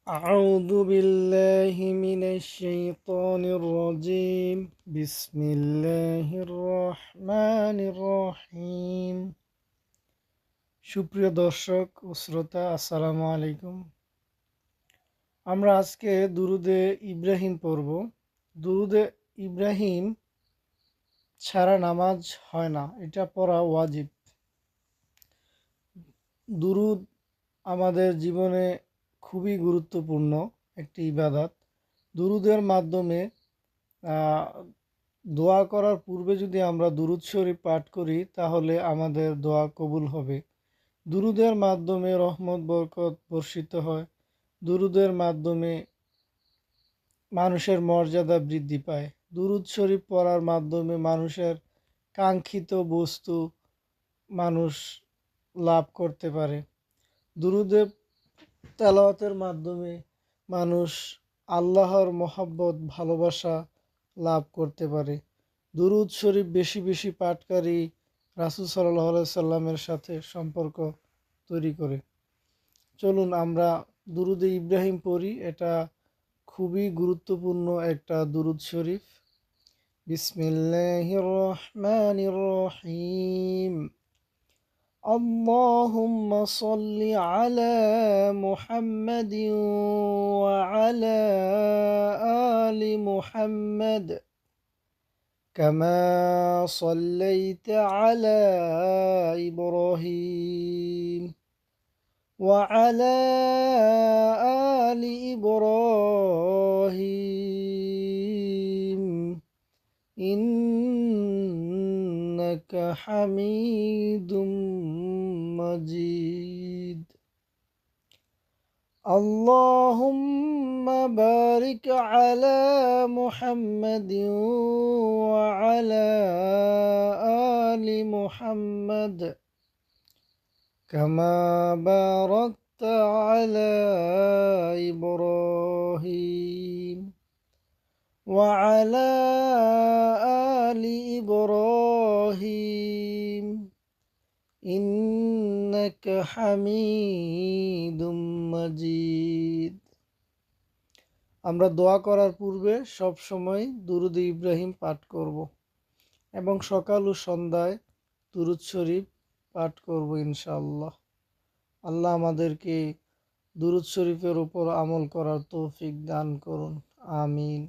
أعوذ بالله من الشيطان الرجيم بسم الله الرحمن الرحيم সুপ্রিয় দর্শক ও শ্রোতা আসসালামু আলাইকুম। আমরা আজকে দুরুদে ইব্রাহিম পড়ব। দুরুদে ইব্রাহিম ছাড়া নামাজ হয় না, এটা পড়া ওয়াজিব। দুরুদ আমাদের জীবনে খুবই গুরুত্বপূর্ণ একটি ইবাদত। দুরুদের মাধ্যমে দোয়া করার পূর্বে যদি আমরা দুরুদ শরীফ পাঠ করি তাহলে আমাদের দোয়া কবুল হবে। দুরুদের মাধ্যমে রহমত বরকত বর্ষিত হয়। দুরুদের মাধ্যমে মানুষের মর্যাদা বৃদ্ধি পায়। দুরুদ শরীফ পড়ার মাধ্যমে মানুষের কাঙ্ক্ষিত বস্তু মানুষ লাভ করতে পারে। দুরুদে তেলাওয়াতের মাধ্যমে মানুষ আল্লাহর মহব্বত ভালোবাসা লাভ করতে পারে। দুরুদ শরীফ বেশি বেশি পাঠকারী রাসূল সাল্লাল্লাহু আলাইহি সাল্লামের সাথে সম্পর্ক তৈরি করে। চলুন আমরা দুরুদে ইব্রাহিম পড়ি। এটা খুবই গুরুত্বপূর্ণ একটা দুরুদ শরীফ। বিসমিল্লাহির রহমানির রহিম। اللهم صل على محمد وعلى آل محمد كما صليت على إبراهيم وعلى آل إبراهيم إنك حميد مجيد اللهم بارك على محمد وعلى آل محمد كما باركت على إبراهيم وعلى آل إبراهيم إنك حميد مجيد। আমরা দোয়া করার পূর্বে সব সময় দুরুদ ইব্রাহিম পাঠ করব এবং সকাল ও সন্ধ্যায় দুরুদ শরীফ পাঠ করব ইনশাআল্লাহ। আল্লাহ আমাদেরকে দুরুদ শরীফের উপর আমল করার তৌফিক দান করুন, আমিন।